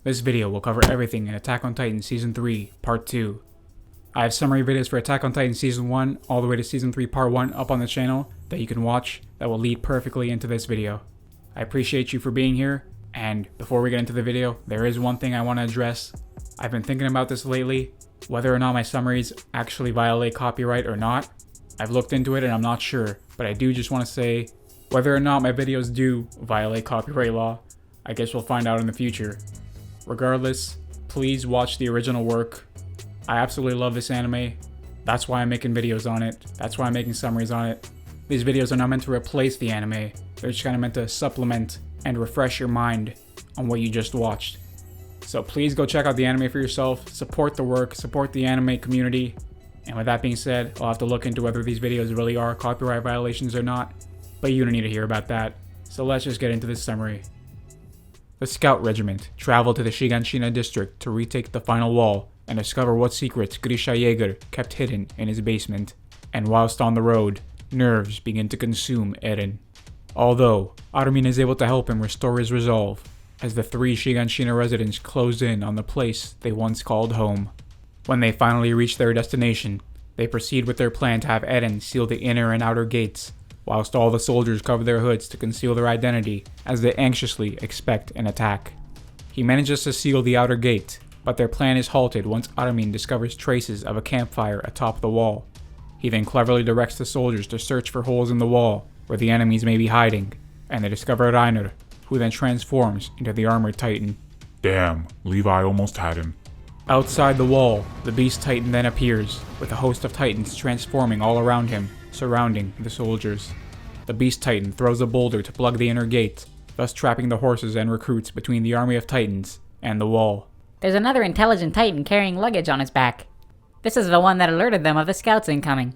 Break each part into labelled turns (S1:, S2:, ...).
S1: This video will cover everything in Attack on Titan Season 3, Part 2. I have summary videos for Attack on Titan Season 1 all the way to Season 3 Part 1 up on the channel that you can watch that will lead perfectly into this video. I appreciate you for being here, and before we get into the video, there is one thing I want to address. I've been thinking about this lately, whether or not my summaries actually violate copyright or not. I've looked into it and I'm not sure, but I do just want to say, whether or not my videos do violate copyright law, I guess we'll find out in the future. Regardless, please watch the original work. I absolutely love this anime. That's why I'm making videos on it. That's why I'm making summaries on it. These videos are not meant to replace the anime. They're just kind of meant to supplement and refresh your mind on what you just watched. So please go check out the anime for yourself, support the work, support the anime community. And with that being said, I'll have to look into whether these videos really are copyright violations or not. But you don't need to hear about that. So let's just get into this summary. The Scout Regiment traveled to the Shiganshina district to retake the final wall and discover what secrets Grisha Jaeger kept hidden in his basement. And whilst on the road, nerves begin to consume Eren. Although, Armin is able to help him restore his resolve, as the three Shiganshina residents close in on the place they once called home. When they finally reach their destination, they proceed with their plan to have Eren seal the inner and outer gates, whilst all the soldiers cover their hoods to conceal their identity as they anxiously expect an attack. He manages to seal the outer gate, but their plan is halted once Armin discovers traces of a campfire atop the wall. He then cleverly directs the soldiers to search for holes in the wall where the enemies may be hiding, and they discover Reiner, who then transforms into the Armored Titan.
S2: Damn, Levi almost had him.
S1: Outside the wall, the Beast Titan then appears, with a host of Titans transforming all around him, surrounding the soldiers. The Beast Titan throws a boulder to plug the inner gate, thus trapping the horses and recruits between the army of Titans and the wall.
S3: There's another intelligent Titan carrying luggage on his back. This is the one that alerted them of the scouts incoming.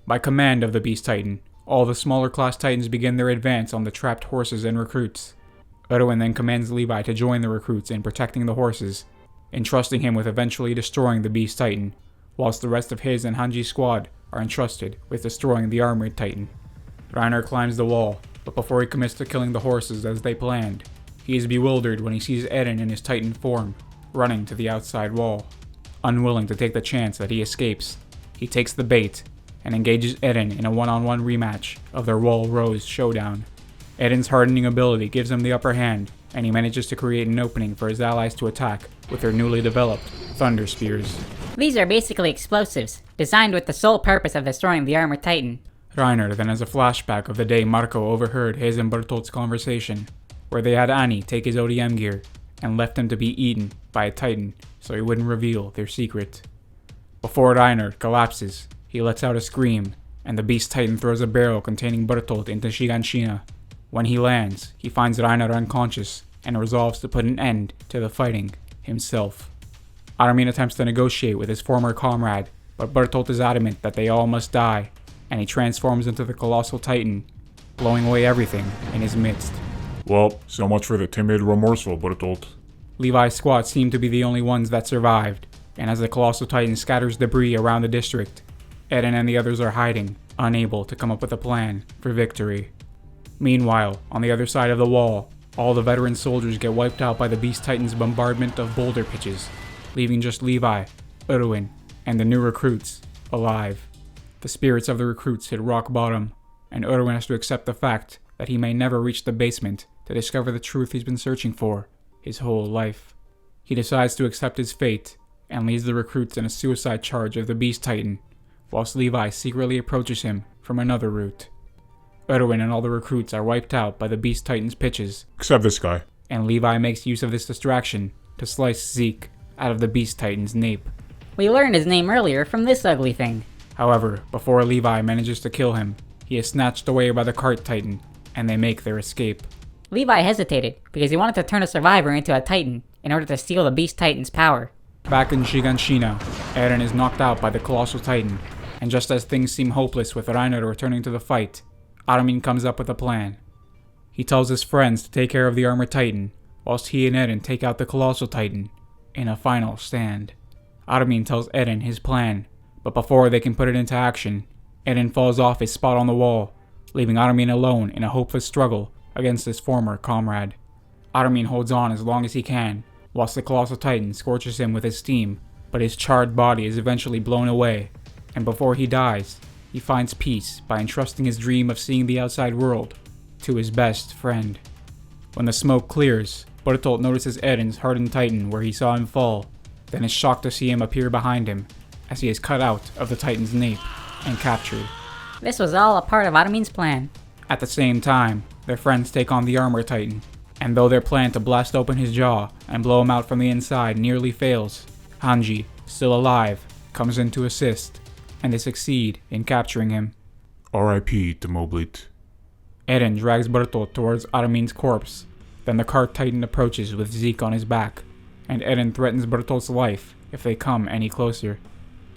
S1: By command of the Beast Titan, all the smaller class Titans begin their advance on the trapped horses and recruits. Erwin then commands Levi to join the recruits in protecting the horses, entrusting him with eventually destroying the Beast Titan, whilst the rest of his and Hanji's squad are entrusted with destroying the Armored Titan. Reiner climbs the wall, but before he commits to killing the horses as they planned, he is bewildered when he sees Eren in his Titan form, running to the outside wall. Unwilling to take the chance that he escapes, he takes the bait and engages Eren in a one-on-one rematch of their Wall Rose showdown. Eren's hardening ability gives him the upper hand, and he manages to create an opening for his allies to attack with their newly developed Thunder Spears.
S3: These are basically explosives, designed with the sole purpose of destroying the Armored Titan.
S1: Reiner then has a flashback of the day Marco overheard his and Bertolt's conversation, where they had Annie take his ODM gear and left him to be eaten by a Titan so he wouldn't reveal their secret. Before Reiner collapses, he lets out a scream, and the Beast Titan throws a barrel containing Bertolt into Shiganshina. When he lands, he finds Reiner unconscious and resolves to put an end to the fighting himself. Armin attempts to negotiate with his former comrade, but Bertolt is adamant that they all must die, and he transforms into the Colossal Titan, blowing away everything in his midst.
S2: Well, so much for the timid, remorseful Bertolt.
S1: Levi's squad seem to be the only ones that survived, and as the Colossal Titan scatters debris around the district, Eren and the others are hiding, unable to come up with a plan for victory. Meanwhile, on the other side of the wall, all the veteran soldiers get wiped out by the Beast Titan's bombardment of boulder pitches, leaving just Levi, Erwin, and the new recruits alive. The spirits of the recruits hit rock bottom, and Erwin has to accept the fact that he may never reach the basement to discover the truth he's been searching for his whole life. He decides to accept his fate and leads the recruits in a suicide charge of the Beast Titan, whilst Levi secretly approaches him from another route. Erwin and all the recruits are wiped out by the Beast Titan's pitches,
S2: Except this guy.
S1: and Levi makes use of this distraction to slice Zeke out of the Beast Titan's nape.
S3: We learned his name earlier from this ugly thing.
S1: However, before Levi manages to kill him, he is snatched away by the Cart Titan, and they make their escape.
S3: Levi hesitated because he wanted to turn a survivor into a Titan in order to steal the Beast Titan's power.
S1: Back in Shiganshina, Eren is knocked out by the Colossal Titan, and just as things seem hopeless with Reiner returning to the fight, Armin comes up with a plan. He tells his friends to take care of the Armored Titan, whilst he and Eren take out the Colossal Titan in a final stand. Armin tells Eren his plan, but before they can put it into action, Eren falls off his spot on the wall, leaving Armin alone in a hopeless struggle against his former comrade. Armin holds on as long as he can, whilst the Colossal Titan scorches him with his steam, but his charred body is eventually blown away, and before he dies, he finds peace by entrusting his dream of seeing the outside world to his best friend. When the smoke clears, Bertolt notices Eren's hardened Titan where he saw him fall, then is shocked to see him appear behind him, as he is cut out of the Titan's nape and captured.
S3: This was all a part of Armin's plan.
S1: At the same time, their friends take on the Armor Titan, and though their plan to blast open his jaw and blow him out from the inside nearly fails, Hanji, still alive, comes in to assist, and they succeed in capturing him.
S2: R.I.P. Demoblit.
S1: Eren drags Bertolt towards Armin's corpse, then the cart Titan approaches with Zeke on his back, and Eren threatens Bertolt's life if they come any closer.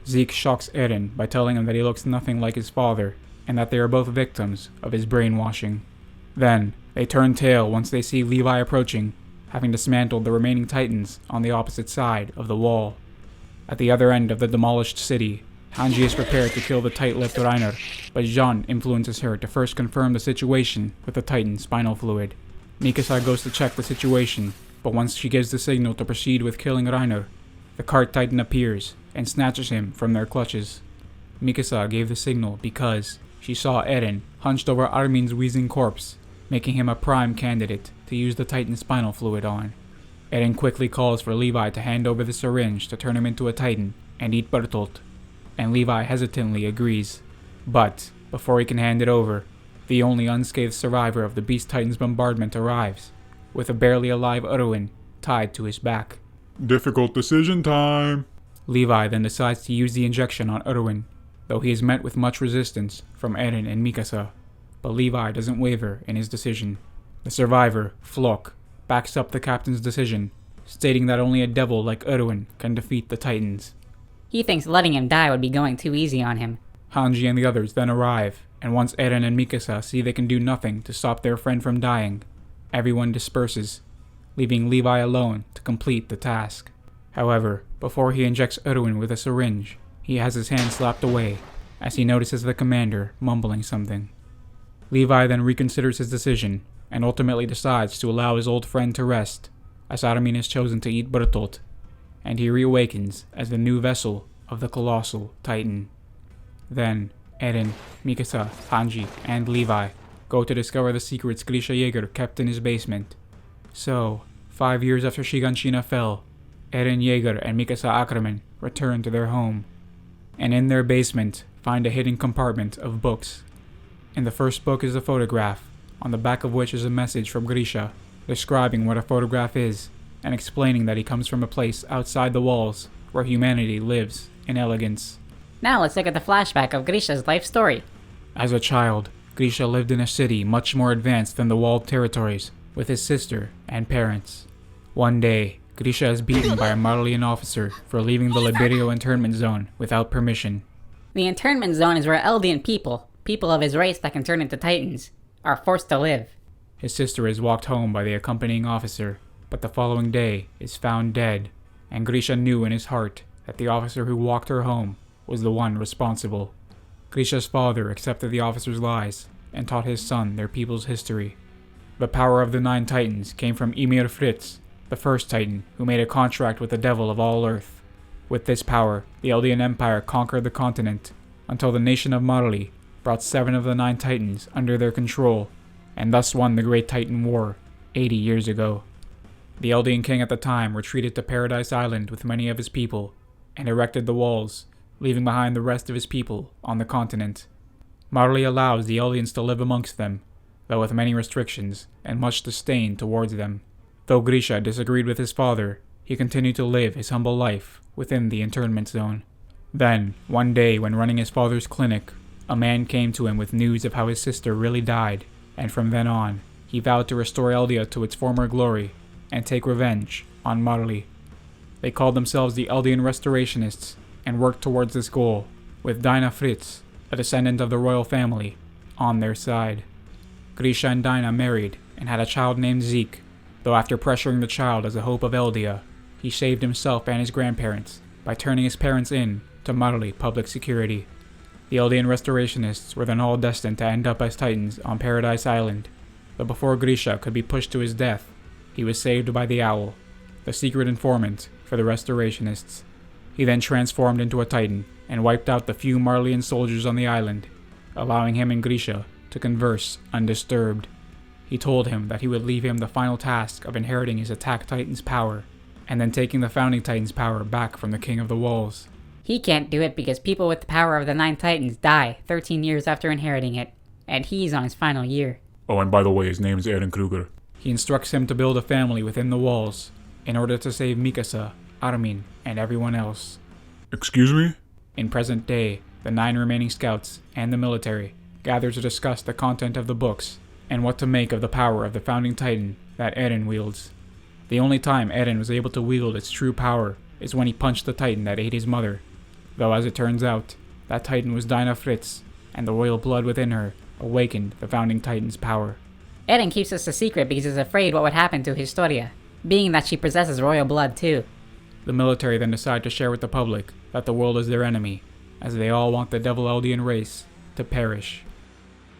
S1: Zeke shocks Eren by telling him that he looks nothing like his father, and that they are both victims of his brainwashing. Then, they turn tail once they see Levi approaching, having dismantled the remaining Titans on the opposite side of the wall. At the other end of the demolished city, Hanji is prepared to kill the tight-lipped Reiner, but Jean influences her to first confirm the situation with the Titan spinal fluid. Mikasa goes to check the situation, but once she gives the signal to proceed with killing Reiner, the cart Titan appears and snatches him from their clutches. Mikasa gave the signal because she saw Eren hunched over Armin's wheezing corpse, making him a prime candidate to use the Titan spinal fluid on. Eren quickly calls for Levi to hand over the syringe to turn him into a Titan and eat Bertolt, and Levi hesitantly agrees. But, before he can hand it over, the only unscathed survivor of the Beast Titan's bombardment arrives, with a barely alive Erwin tied to his back.
S2: Difficult decision time.
S1: Levi then decides to use the injection on Erwin, though he is met with much resistance from Eren and Mikasa, but Levi doesn't waver in his decision. The survivor, Floch, backs up the captain's decision, stating that only a devil like Erwin can defeat the Titans.
S3: He thinks letting him die would be going too easy on him.
S1: Hanji and the others then arrive, and once Eren and Mikasa see they can do nothing to stop their friend from dying, everyone disperses, leaving Levi alone to complete the task. However, before he injects Erwin with a syringe, he has his hand slapped away, as he notices the commander mumbling something. Levi then reconsiders his decision, and ultimately decides to allow his old friend to rest, as Armin is chosen to eat Bertolt, and he reawakens as the new vessel of the Colossal Titan. Then, Eren, Mikasa, Hanji, and Levi go to discover the secrets Grisha Jaeger kept in his basement. So, 5 years after Shiganshina fell, Eren Jaeger and Mikasa Ackerman return to their home, and in their basement find a hidden compartment of books. In the first book is a photograph, on the back of which is a message from Grisha, describing what a photograph is, and explaining that he comes from a place outside the walls, where humanity lives in elegance.
S3: Now let's look at the flashback of Grisha's life story.
S1: As a child, Grisha lived in a city much more advanced than the walled territories, with his sister and parents. One day, Grisha is beaten by a Marlian officer for leaving the Liberio internment zone without permission.
S3: The internment zone is where Eldian people of his race that can turn into Titans, are forced to live.
S1: His sister is walked home by the accompanying officer, but the following day is found dead, and Grisha knew in his heart that the officer who walked her home was the one responsible. Grisha's father accepted the officer's lies and taught his son their people's history. The power of the 9 Titans came from Ymir Fritz, the first Titan, who made a contract with the devil of all Earth. With this power, the Eldian Empire conquered the continent, until the nation of Marley brought 7 of the 9 Titans under their control, and thus won the Great Titan War 80 years ago. The Eldian king at the time retreated to Paradise Island with many of his people, and erected the walls, leaving behind the rest of his people on the continent. Marley allows the Eldians to live amongst them, though with many restrictions and much disdain towards them. Though Grisha disagreed with his father, he continued to live his humble life within the internment zone. Then, one day when running his father's clinic, a man came to him with news of how his sister really died, and from then on, he vowed to restore Eldia to its former glory and take revenge on Marley. They called themselves the Eldian Restorationists and worked towards this goal, with Dinah Fritz, a descendant of the royal family, on their side. Grisha and Dinah married and had a child named Zeke, though after pressuring the child as a hope of Eldia, he saved himself and his grandparents by turning his parents in to Marley public security. The Eldian Restorationists were then all destined to end up as Titans on Paradise Island, but before Grisha could be pushed to his death, he was saved by the owl, the secret informant for the Restorationists. He then transformed into a Titan and wiped out the few Marleyan soldiers on the island, allowing him and Grisha to converse undisturbed. He told him that he would leave him the final task of inheriting his Attack Titan's power, and then taking the Founding Titan's power back from the King of the Walls.
S3: He can't do it because people with the power of the 9 Titans die 13 years after inheriting it, and he's on his final year.
S2: Oh, and by the way, his name's Eren Kruger.
S1: He instructs him to build a family within the walls, in order to save Mikasa, Armin, and everyone else.
S2: Excuse me?
S1: In present day, the 9 remaining scouts and the military gather to discuss the content of the books and what to make of the power of the Founding Titan that Eren wields. The only time Eren was able to wield its true power is when he punched the Titan that ate his mother, though as it turns out, that Titan was Dinah Fritz, and the royal blood within her awakened the Founding Titan's power.
S3: Eren keeps this a secret because he's afraid what would happen to Historia, being that she possesses royal blood too.
S1: The military then decide to share with the public that the world is their enemy, as they all want the Devil Eldian race to perish.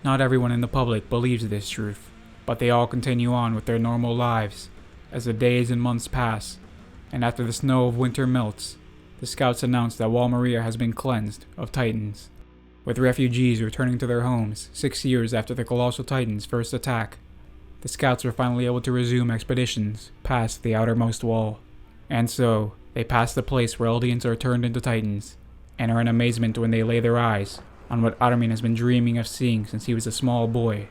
S1: Not everyone in the public believes this truth, but they all continue on with their normal lives as the days and months pass, and after the snow of winter melts, the scouts announce that Wall Maria has been cleansed of Titans. With refugees returning to their homes 6 years after the Colossal Titan's first attack, the scouts were finally able to resume expeditions past the outermost wall. And so, they pass the place where Eldians are turned into Titans, and are in amazement when they lay their eyes on what Armin has been dreaming of seeing since he was a small boy: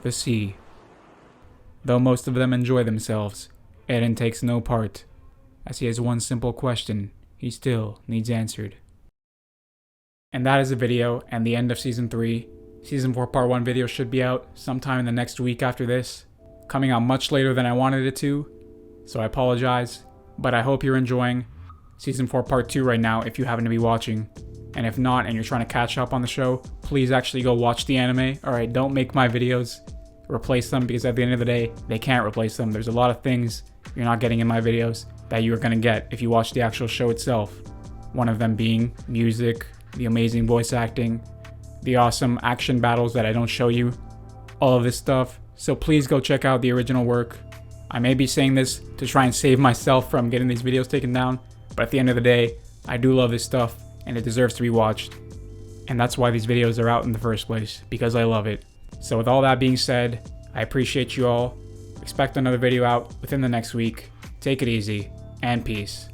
S1: the sea. Though most of them enjoy themselves, Eren takes no part, as he has one simple question he still needs answered. And that is the video and the end of Season 3. Season 4 Part 1 video should be out sometime in the next week after this, coming out much later than I wanted it to, so I apologize, but I hope you're enjoying Season 4 Part 2 right now if you happen to be watching. And if not, and you're trying to catch up on the show, please actually go watch the anime. Alright, don't make my videos replace them, because at the end of the day, they can't replace them. There's a lot of things you're not getting in my videos that you're going to get if you watch the actual show itself. One of them being music, the amazing voice acting, the awesome action battles that I don't show you, all of this stuff. So please go check out the original work. I may be saying this to try and save myself from getting these videos taken down, but at the end of the day, I do love this stuff and it deserves to be watched. And that's why these videos are out in the first place, because I love it. So with all that being said, I appreciate you all. Expect another video out within the next week. Take it easy, and peace.